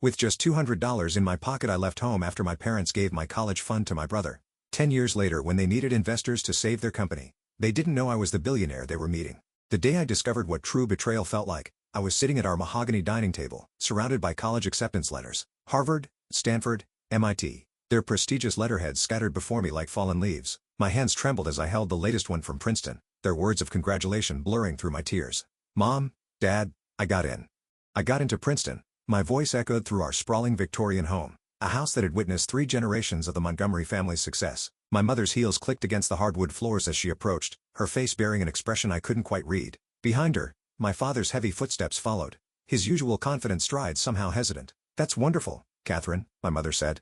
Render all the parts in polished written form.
With just $200 in my pocket, I left home after my parents gave my college fund to my brother. 10 years later, when they needed investors to save their company, they didn't know I was the billionaire they were meeting. The day I discovered what true betrayal felt like, I was sitting at our mahogany dining table, surrounded by college acceptance letters. Harvard, Stanford, MIT. Their prestigious letterheads scattered before me like fallen leaves. My hands trembled as I held the latest one from Princeton, their words of congratulation blurring through my tears. Mom, Dad, I got in. I got into Princeton. My voice echoed through our sprawling Victorian home, a house that had witnessed 3 generations of the Montgomery family's success. My mother's heels clicked against the hardwood floors as she approached, her face bearing an expression I couldn't quite read. Behind her, my father's heavy footsteps followed, his usual confident stride somehow hesitant. That's wonderful, Catherine, my mother said.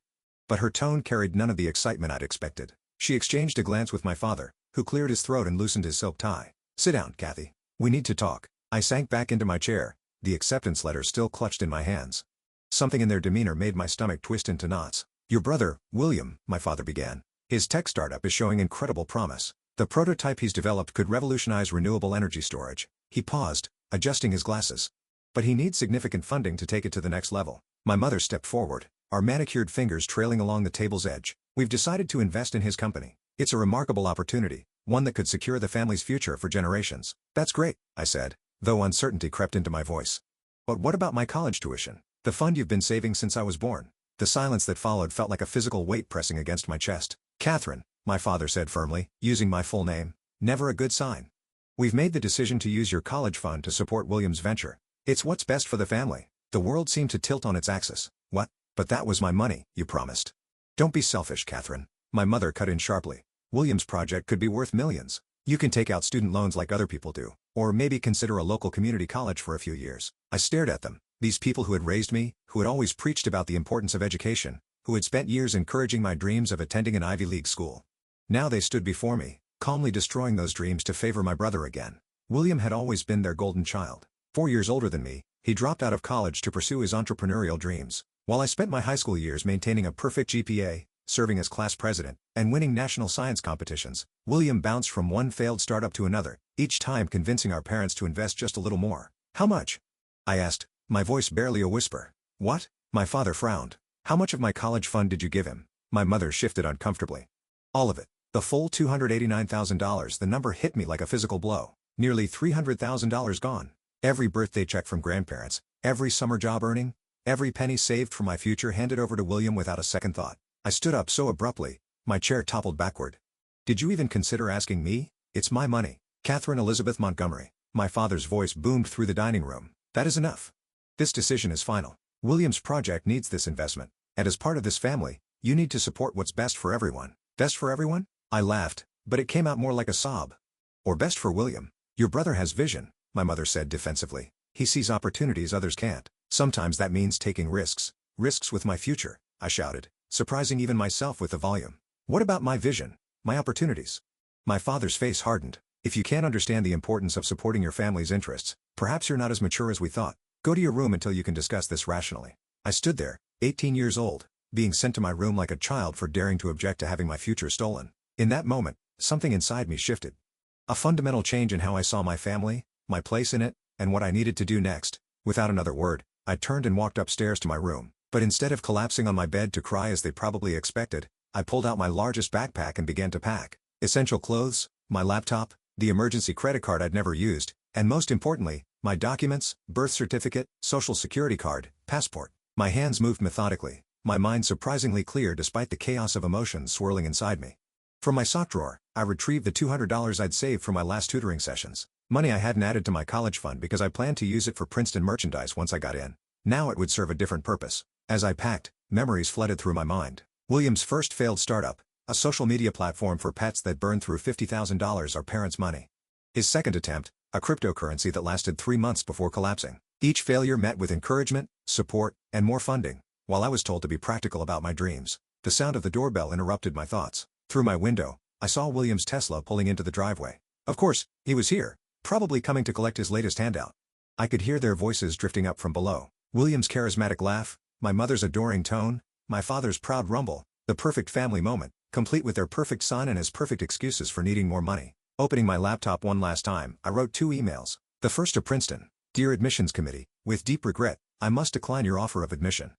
But her tone carried none of the excitement I'd expected. She exchanged a glance with my father, who cleared his throat and loosened his silk tie. Sit down, Kathy. We need to talk. I sank back into my chair, the acceptance letter still clutched in my hands. Something in their demeanor made my stomach twist into knots. Your brother, William, my father began. His tech startup is showing incredible promise. The prototype he's developed could revolutionize renewable energy storage. He paused, adjusting his glasses. But he needs significant funding to take it to the next level. My mother stepped forward, our manicured fingers trailing along the table's edge. We've decided to invest in his company. It's a remarkable opportunity, one that could secure the family's future for generations. That's great, I said, though uncertainty crept into my voice. But what about my college tuition? The fund you've been saving since I was born? The silence that followed felt like a physical weight pressing against my chest. Catherine, my father said firmly, using my full name. Never a good sign. We've made the decision to use your college fund to support William's venture. It's what's best for the family. The world seemed to tilt on its axis. What? But that was my money, you promised. Don't be selfish, Catherine. My mother cut in sharply. William's project could be worth millions. You can take out student loans like other people do, or maybe consider a local community college for a few years. I stared at them, these people who had raised me, who had always preached about the importance of education, who had spent years encouraging my dreams of attending an Ivy League school. Now they stood before me, calmly destroying those dreams to favor my brother again. William had always been their golden child. 4 years older than me, he dropped out of college to pursue his entrepreneurial dreams. While I spent my high school years maintaining a perfect GPA, serving as class president, and winning national science competitions, William bounced from one failed startup to another, each time convincing our parents to invest just a little more. How much? I asked, my voice barely a whisper. What? My father frowned. How much of my college fund did you give him? My mother shifted uncomfortably. All of it. The full $289,000. The number hit me like a physical blow. Nearly $300,000 gone. Every birthday check from grandparents, every summer job earning, every penny saved for my future handed over to William without a second thought. I stood up so abruptly, my chair toppled backward. Did you even consider asking me? It's my money. Catherine Elizabeth Montgomery. My father's voice boomed through the dining room. That is enough. This decision is final. William's project needs this investment, and as part of this family, you need to support what's best for everyone. Best for everyone? I laughed, but it came out more like a sob. Or best for William. Your brother has vision, my mother said defensively. He sees opportunities others can't. Sometimes that means taking risks. Risks with my future, I shouted, surprising even myself with the volume. What about my vision? My opportunities? My father's face hardened. If you can't understand the importance of supporting your family's interests, perhaps you're not as mature as we thought. Go to your room until you can discuss this rationally. I stood there, 18 years old, being sent to my room like a child for daring to object to having my future stolen. In that moment, something inside me shifted. A fundamental change in how I saw my family, my place in it, and what I needed to do next. Without another word, I turned and walked upstairs to my room. But instead of collapsing on my bed to cry as they probably expected, I pulled out my largest backpack and began to pack. Essential clothes, my laptop, the emergency credit card I'd never used, and most importantly, my documents, birth certificate, social security card, passport. My hands moved methodically, my mind surprisingly clear despite the chaos of emotions swirling inside me. From my sock drawer, I retrieved the $200 I'd saved from my last tutoring sessions. Money I hadn't added to my college fund because I planned to use it for Princeton merchandise once I got in. Now it would serve a different purpose. As I packed, memories flooded through my mind. William's first failed startup, a social media platform for pets that burned through $50,000 our parents' money. His second attempt, a cryptocurrency that lasted 3 months before collapsing. Each failure met with encouragement, support, and more funding, while I was told to be practical about my dreams. The sound of the doorbell interrupted my thoughts. Through my window, I saw William's Tesla pulling into the driveway. Of course, he was here, probably coming to collect his latest handout. I could hear their voices drifting up from below. William's charismatic laugh, my mother's adoring tone, my father's proud rumble, the perfect family moment, complete with their perfect son and his perfect excuses for needing more money. Opening my laptop one last time, I wrote 2 emails. The first to Princeton. Dear Admissions Committee, with deep regret, I must decline your offer of admission.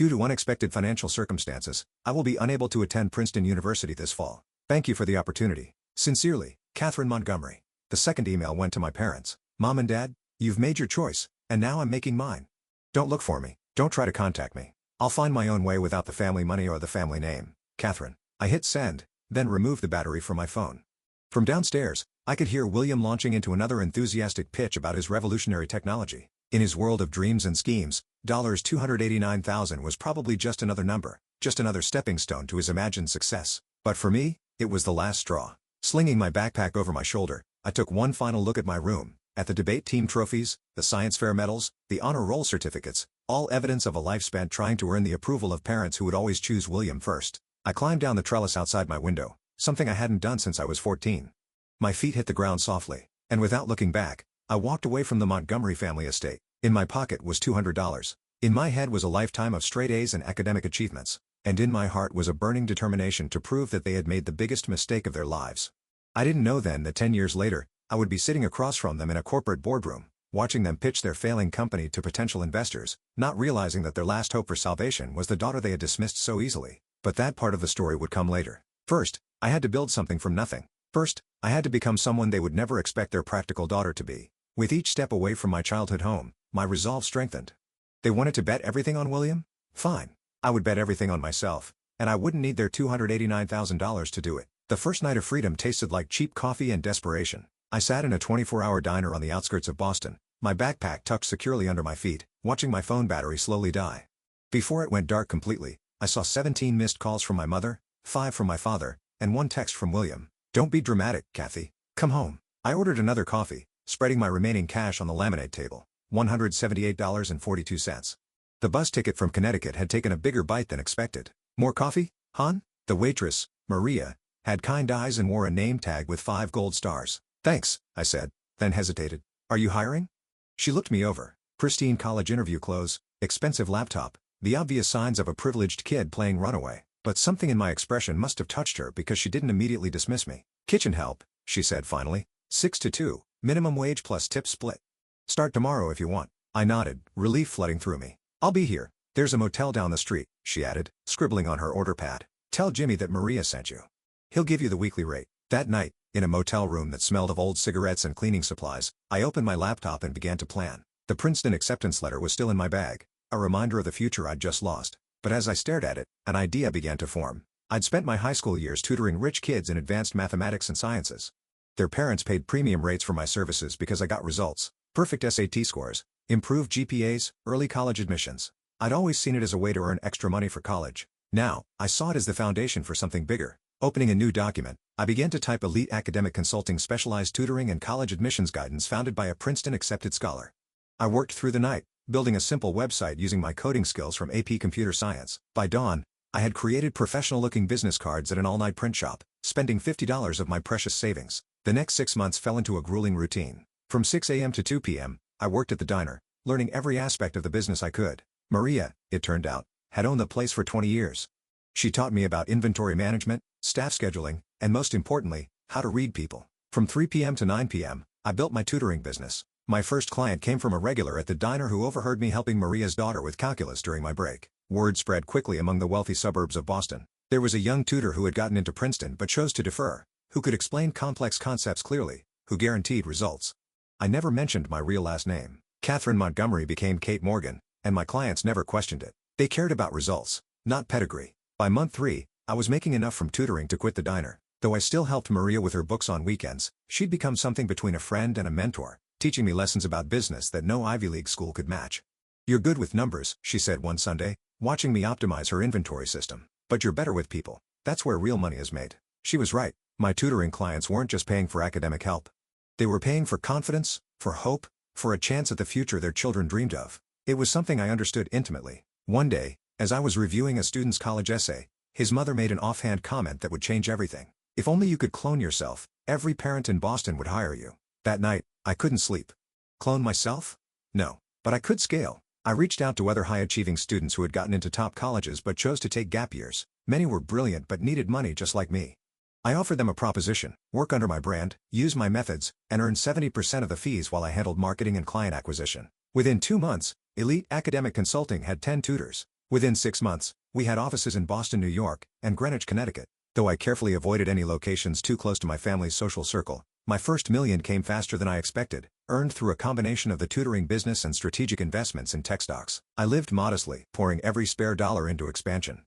Due to unexpected financial circumstances, I will be unable to attend Princeton University this fall. Thank you for the opportunity. Sincerely, Catherine Montgomery. The second email went to my parents. Mom and Dad, you've made your choice, and now I'm making mine. Don't look for me. Don't try to contact me. I'll find my own way without the family money or the family name. Catherine. I hit send, then removed the battery from my phone. From downstairs, I could hear William launching into another enthusiastic pitch about his revolutionary technology. In his world of dreams and schemes, $289,000 was probably just another number, just another stepping stone to his imagined success. But for me, it was the last straw. Slinging my backpack over my shoulder, I took one final look at my room, at the debate team trophies, the science fair medals, the honor roll certificates, all evidence of a life spent trying to earn the approval of parents who would always choose William first. I climbed down the trellis outside my window, something I hadn't done since I was 14. My feet hit the ground softly, and without looking back, I walked away from the Montgomery family estate. In my pocket was $200. In my head was a lifetime of straight A's and academic achievements, and in my heart was a burning determination to prove that they had made the biggest mistake of their lives. I didn't know then that 10 years later, I would be sitting across from them in a corporate boardroom, watching them pitch their failing company to potential investors, not realizing that their last hope for salvation was the daughter they had dismissed so easily. But that part of the story would come later. First, I had to build something from nothing. First, I had to become someone they would never expect their practical daughter to be. With each step away from my childhood home, my resolve strengthened. They wanted to bet everything on William? Fine. I would bet everything on myself, and I wouldn't need their $289,000 to do it. The first night of freedom tasted like cheap coffee and desperation. I sat in a 24-hour diner on the outskirts of Boston, my backpack tucked securely under my feet, watching my phone battery slowly die. Before it went dark completely, I saw 17 missed calls from my mother, 5 from my father, and 1 text from William. Don't be dramatic, Kathy. Come home. I ordered another coffee, spreading my remaining cash on the laminate table. $178.42. The bus ticket from Connecticut had taken a bigger bite than expected. More coffee, hon? The waitress, Maria, had kind eyes and wore a name tag with 5 gold stars. Thanks, I said, then hesitated. Are you hiring? She looked me over. Pristine college interview clothes, expensive laptop, the obvious signs of a privileged kid playing runaway. But something in my expression must have touched her because she didn't immediately dismiss me. Kitchen help, she said finally. 6 to 2, minimum wage plus tip split. Start tomorrow if you want. I nodded, relief flooding through me. I'll be here. There's a motel down the street, she added, scribbling on her order pad. Tell Jimmy that Maria sent you. He'll give you the weekly rate. That night, in a motel room that smelled of old cigarettes and cleaning supplies, I opened my laptop and began to plan. The Princeton acceptance letter was still in my bag, a reminder of the future I'd just lost. But as I stared at it, an idea began to form. I'd spent my high school years tutoring rich kids in advanced mathematics and sciences. Their parents paid premium rates for my services because I got results. Perfect SAT scores, improved GPAs, early college admissions. I'd always seen it as a way to earn extra money for college. Now, I saw it as the foundation for something bigger. Opening a new document, I began to type elite academic consulting, specialized tutoring and college admissions guidance founded by a Princeton-accepted scholar. I worked through the night, building a simple website using my coding skills from AP Computer Science. By dawn, I had created professional-looking business cards at an all-night print shop, spending $50 of my precious savings. The next 6 months fell into a grueling routine. From 6 a.m. to 2 p.m., I worked at the diner, learning every aspect of the business I could. Maria, it turned out, had owned the place for 20 years. She taught me about inventory management, staff scheduling, and most importantly, how to read people. From 3 p.m. to 9 p.m., I built my tutoring business. My first client came from a regular at the diner who overheard me helping Maria's daughter with calculus during my break. Word spread quickly among the wealthy suburbs of Boston. There was a young tutor who had gotten into Princeton but chose to defer, who could explain complex concepts clearly, who guaranteed results. I never mentioned my real last name. Catherine Montgomery became Kate Morgan, and my clients never questioned it. They cared about results, not pedigree. By month 3, I was making enough from tutoring to quit the diner. Though I still helped Maria with her books on weekends, she'd become something between a friend and a mentor, teaching me lessons about business that no Ivy League school could match. You're good with numbers, she said one Sunday, watching me optimize her inventory system. But you're better with people. That's where real money is made. She was right. My tutoring clients weren't just paying for academic help. They were paying for confidence, for hope, for a chance at the future their children dreamed of. It was something I understood intimately. One day, as I was reviewing a student's college essay, his mother made an offhand comment that would change everything. If only you could clone yourself, every parent in Boston would hire you. That night, I couldn't sleep. Clone myself? No. But I could scale. I reached out to other high-achieving students who had gotten into top colleges but chose to take gap years. Many were brilliant but needed money just like me. I offered them a proposition: work under my brand, use my methods, and earn 70% of the fees while I handled marketing and client acquisition. Within 2 months, Elite Academic Consulting had 10 tutors. Within 6 months, we had offices in Boston, New York, and Greenwich, Connecticut. Though I carefully avoided any locations too close to my family's social circle, my first million came faster than I expected, earned through a combination of the tutoring business and strategic investments in tech stocks. I lived modestly, pouring every spare dollar into expansion.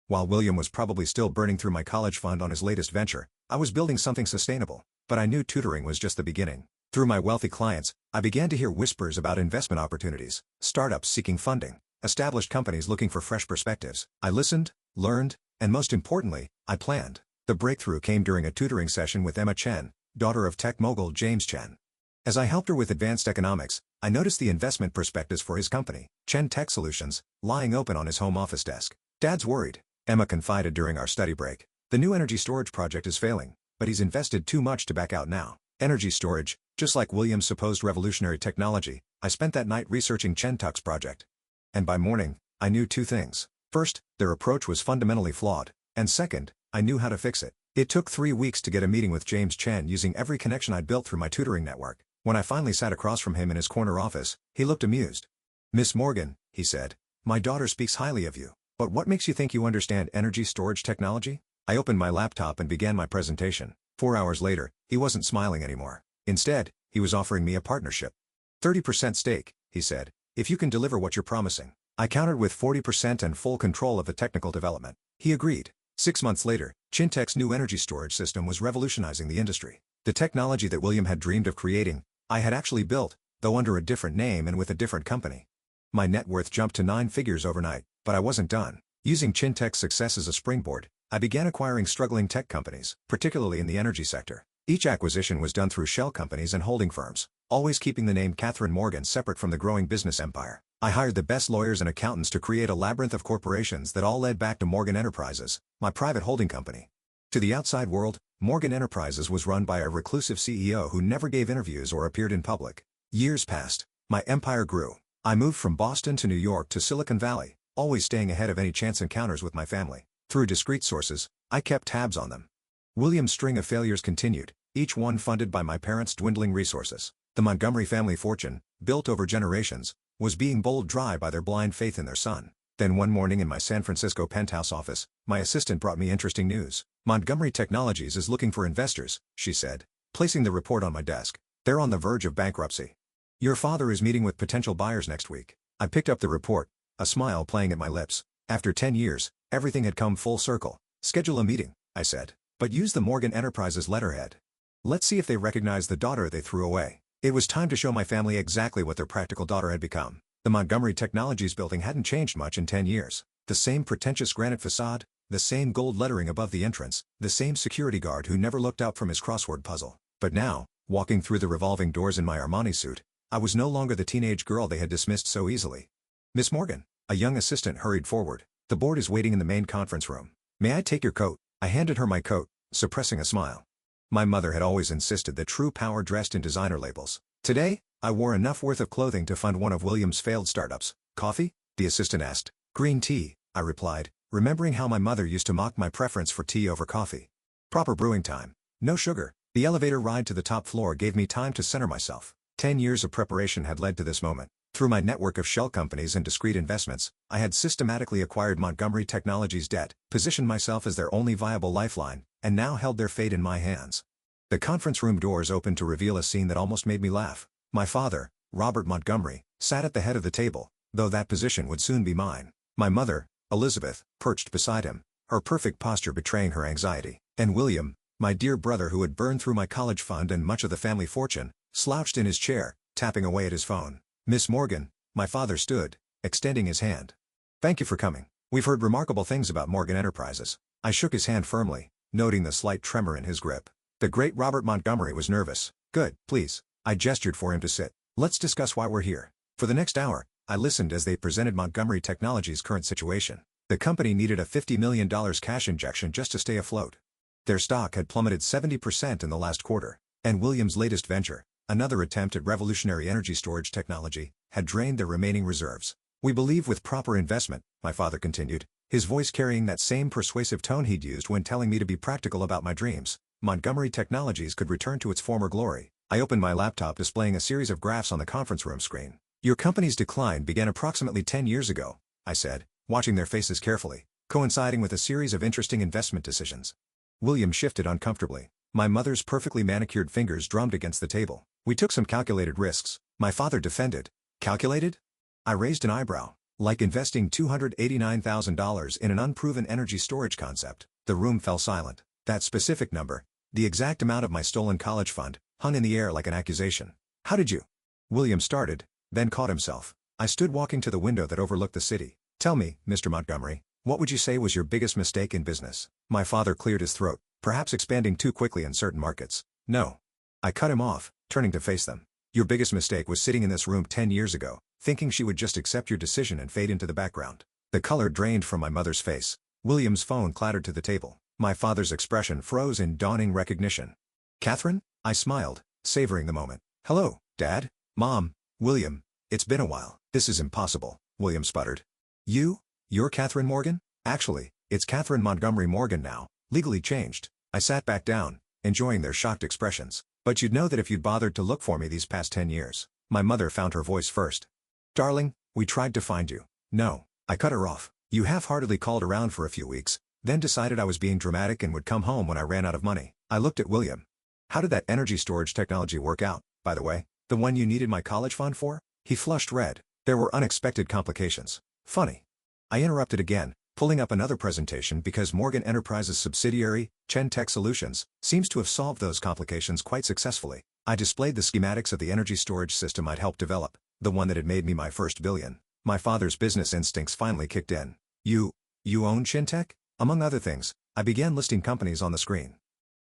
While William was probably still burning through my college fund on his latest venture, I was building something sustainable. But I knew tutoring was just the beginning. Through my wealthy clients, I began to hear whispers about investment opportunities, startups seeking funding, established companies looking for fresh perspectives. I listened, learned, and most importantly, I planned. The breakthrough came during a tutoring session with Emma Chen, daughter of tech mogul James Chen. As I helped her with advanced economics, I noticed the investment prospectus for his company, Chen Tech Solutions, lying open on his home office desk. "Dad's worried," Emma confided during our study break. "The new energy storage project is failing, but he's invested too much to back out now." Energy storage, just like William's supposed revolutionary technology, I spent that night researching Chen Tech's project. And by morning, I knew two things. First, their approach was fundamentally flawed, and second, I knew how to fix it. It took 3 weeks to get a meeting with James Chen using every connection I'd built through my tutoring network. When I finally sat across from him in his corner office, he looked amused. "Miss Morgan," he said, "my daughter speaks highly of you. But what makes you think you understand energy storage technology?" I opened my laptop and began my presentation. 4 hours later, he wasn't smiling anymore. Instead, he was offering me a partnership. 30% stake, he said, if you can deliver what you're promising. I countered with 40% and full control of the technical development. He agreed. 6 months later, Chintech's new energy storage system was revolutionizing the industry. The technology that William had dreamed of creating, I had actually built, though under a different name and with a different company. My net worth jumped to 9 figures overnight, but I wasn't done. Using Chintech's success as a springboard, I began acquiring struggling tech companies, particularly in the energy sector. Each acquisition was done through shell companies and holding firms, always keeping the name Catherine Morgan separate from the growing business empire. I hired the best lawyers and accountants to create a labyrinth of corporations that all led back to Morgan Enterprises, my private holding company. To the outside world, Morgan Enterprises was run by a reclusive CEO who never gave interviews or appeared in public. Years passed. My empire grew. I moved from Boston to New York to Silicon Valley, always staying ahead of any chance encounters with my family. Through discreet sources, I kept tabs on them. William's string of failures continued, each one funded by my parents' dwindling resources. The Montgomery family fortune, built over generations, was being bowled dry by their blind faith in their son. Then one morning in my San Francisco penthouse office, my assistant brought me interesting news. "Montgomery Technologies is looking for investors," she said, placing the report on my desk. "They're on the verge of bankruptcy. Your father is meeting with potential buyers next week." I picked up the report, a smile playing at my lips. After 10 years, everything had come full circle. "Schedule a meeting," I said, "but use the Morgan Enterprises letterhead. Let's see if they recognize the daughter they threw away." It was time to show my family exactly what their practical daughter had become. The Montgomery Technologies building hadn't changed much in 10 years. The same pretentious granite facade, the same gold lettering above the entrance, the same security guard who never looked up from his crossword puzzle. But now, walking through the revolving doors in my Armani suit, I was no longer the teenage girl they had dismissed so easily. "Miss Morgan," a young assistant hurried forward. "The board is waiting in the main conference room. May I take your coat?" I handed her my coat, suppressing a smile. My mother had always insisted that true power dressed in designer labels. Today, I wore enough worth of clothing to fund one of William's failed startups. "Coffee?" the assistant asked. "Green tea," I replied, remembering how my mother used to mock my preference for tea over coffee. "Proper brewing time. No sugar." The elevator ride to the top floor gave me time to center myself. 10 years of preparation had led to this moment. Through my network of shell companies and discrete investments, I had systematically acquired Montgomery Technologies' debt, positioned myself as their only viable lifeline, and now held their fate in my hands. The conference room doors opened to reveal a scene that almost made me laugh. My father, Robert Montgomery, sat at the head of the table, though that position would soon be mine. My mother, Elizabeth, perched beside him, her perfect posture betraying her anxiety. And William, my dear brother who had burned through my college fund and much of the family fortune, slouched in his chair, tapping away at his phone. "Miss Morgan," my father stood, extending his hand. "Thank you for coming. We've heard remarkable things about Morgan Enterprises." I shook his hand firmly, noting the slight tremor in his grip. The great Robert Montgomery was nervous. "Good, please." I gestured for him to sit. "Let's discuss why we're here." For the next hour, I listened as they presented Montgomery Technologies' current situation. The company needed a $50 million cash injection just to stay afloat. Their stock had plummeted 70% in the last quarter, and William's latest venture, another attempt at revolutionary energy storage technology, had drained their remaining reserves. "We believe with proper investment," my father continued, his voice carrying that same persuasive tone he'd used when telling me to be practical about my dreams, Montgomery Technologies could return to its former glory. I opened my laptop displaying a series of graphs on the conference room screen. "Your company's decline began approximately 10 years ago," I said, watching their faces carefully, coinciding with a series of interesting investment decisions. William shifted uncomfortably. My mother's perfectly manicured fingers drummed against the table. We took some calculated risks, my father defended. Calculated? I raised an eyebrow. Like investing $289,000 in an unproven energy storage concept. The room fell silent. That specific number, the exact amount of my stolen college fund, hung in the air like an accusation. How did you? William started, then caught himself. I stood walking to the window that overlooked the city. Tell me, Mr. Montgomery, what would you say was your biggest mistake in business? My father cleared his throat, perhaps expanding too quickly in certain markets. No. I cut him off, turning to face them. Your biggest mistake was sitting in this room 10 years ago, thinking she would just accept your decision and fade into the background. The color drained from my mother's face. William's phone clattered to the table. My father's expression froze in dawning recognition. Catherine? I smiled, savoring the moment. Hello, Dad, Mom, William. It's been a while. This is impossible, William sputtered. You're Catherine Morgan? Actually, it's Catherine Montgomery Morgan now, legally changed. I sat back down, enjoying their shocked expressions. But you'd know that if you'd bothered to look for me these past 10 years. My mother found her voice first. Darling, we tried to find you. No. I cut her off. You half-heartedly called around for a few weeks, then decided I was being dramatic and would come home when I ran out of money. I looked at William. How did that energy storage technology work out, by the way? The one you needed my college fund for? He flushed red. There were unexpected complications. Funny. I interrupted again, pulling up another presentation because Morgan Enterprises' subsidiary, Tech Solutions, seems to have solved those complications quite successfully. I displayed the schematics of the energy storage system I'd helped develop, the one that had made me my first billion. My father's business instincts finally kicked in. You own Tech? Among other things, I began listing companies on the screen.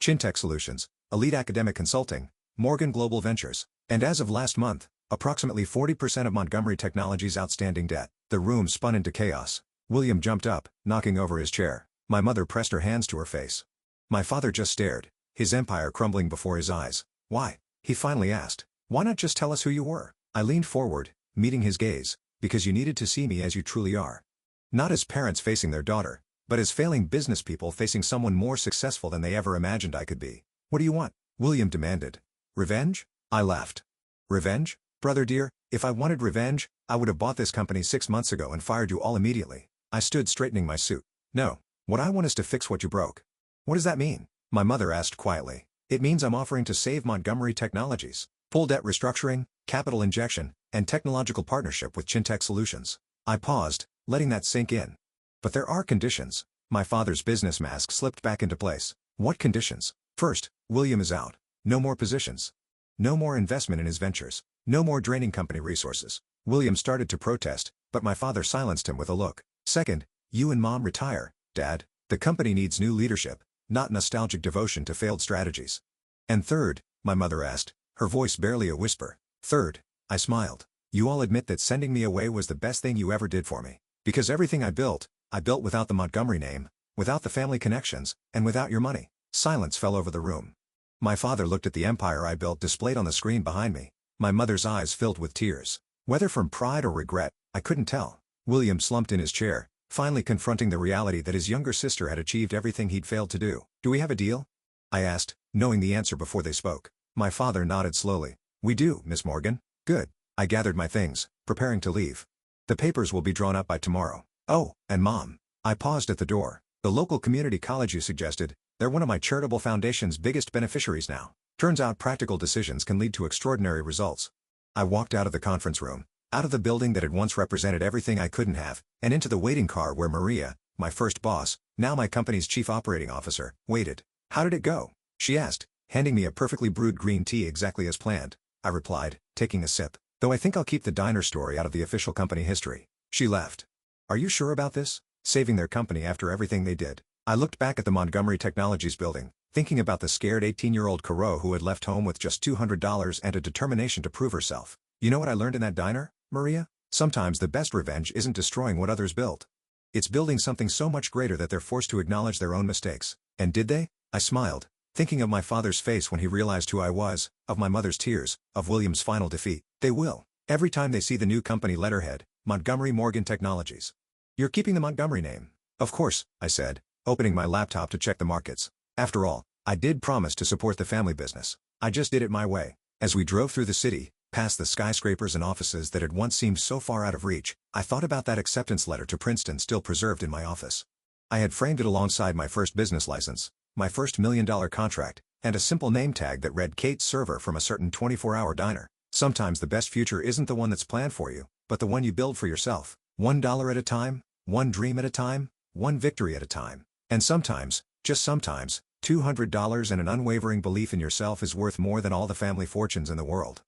Tech Solutions, Elite Academic Consulting, Morgan Global Ventures, and as of last month, approximately 40% of Montgomery Technology's outstanding debt. The room spun into chaos. William jumped up, knocking over his chair. My mother pressed her hands to her face. My father just stared, his empire crumbling before his eyes. Why? He finally asked. Why not just tell us who you were? I leaned forward, meeting his gaze, because you needed to see me as you truly are. Not as parents facing their daughter, but as failing business people facing someone more successful than they ever imagined I could be. What do you want? William demanded. Revenge? I laughed. Revenge? Brother dear, if I wanted revenge, I would have bought this company 6 months ago and fired you all immediately. I stood straightening my suit. No. What I want is to fix what you broke. What does that mean? My mother asked quietly. It means I'm offering to save Montgomery Technologies. Full debt restructuring, capital injection, and technological partnership with Tech Solutions. I paused, letting that sink in. But there are conditions. My father's business mask slipped back into place. What conditions? First, William is out. No more positions. No more investment in his ventures. No more draining company resources. William started to protest, but my father silenced him with a look. Second, you and Mom retire, Dad. The company needs new leadership, not nostalgic devotion to failed strategies. And third, my mother asked, her voice barely a whisper. Third, I smiled. You all admit that sending me away was the best thing you ever did for me. Because everything I built without the Montgomery name, without the family connections, and without your money. Silence fell over the room. My father looked at the empire I built displayed on the screen behind me. My mother's eyes filled with tears. Whether from pride or regret, I couldn't tell. William slumped in his chair, finally confronting the reality that his younger sister had achieved everything he'd failed to do. Do we have a deal? I asked, knowing the answer before they spoke. My father nodded slowly. We do, Miss Morgan. Good. I gathered my things, preparing to leave. The papers will be drawn up by tomorrow. Oh, and Mom. I paused at the door. The local community college you suggested, they're one of my charitable foundation's biggest beneficiaries now. Turns out practical decisions can lead to extraordinary results. I walked out of the conference room, out of the building that had once represented everything I couldn't have, and into the waiting car where Maria, my first boss, now my company's chief operating officer, waited. How did it go? She asked, handing me a perfectly brewed green tea exactly as planned. I replied, taking a sip. Though I think I'll keep the diner story out of the official company history. She laughed. Are you sure about this? Saving their company after everything they did. I looked back at the Montgomery Technologies building, thinking about the scared 18-year-old Caro who had left home with just $200 and a determination to prove herself. You know what I learned in that diner, Maria? Sometimes the best revenge isn't destroying what others built. It's building something so much greater that they're forced to acknowledge their own mistakes. And did they? I smiled, thinking of my father's face when he realized who I was, of my mother's tears, of William's final defeat. They will. Every time they see the new company letterhead, Montgomery Morgan Technologies. You're keeping the Montgomery name. Of course, I said, opening my laptop to check the markets. After all, I did promise to support the family business. I just did it my way. As we drove through the city, Past the skyscrapers and offices that had once seemed so far out of reach, I thought about that acceptance letter to Princeton still preserved in my office. I had framed it alongside my first business license, my first $1 million contract, and a simple name tag that read Kate's Server from a certain 24-hour diner. Sometimes the best future isn't the one that's planned for you, but the one you build for yourself. $1 at a time, one dream at a time, one victory at a time. And sometimes, just sometimes, $200 and an unwavering belief in yourself is worth more than all the family fortunes in the world.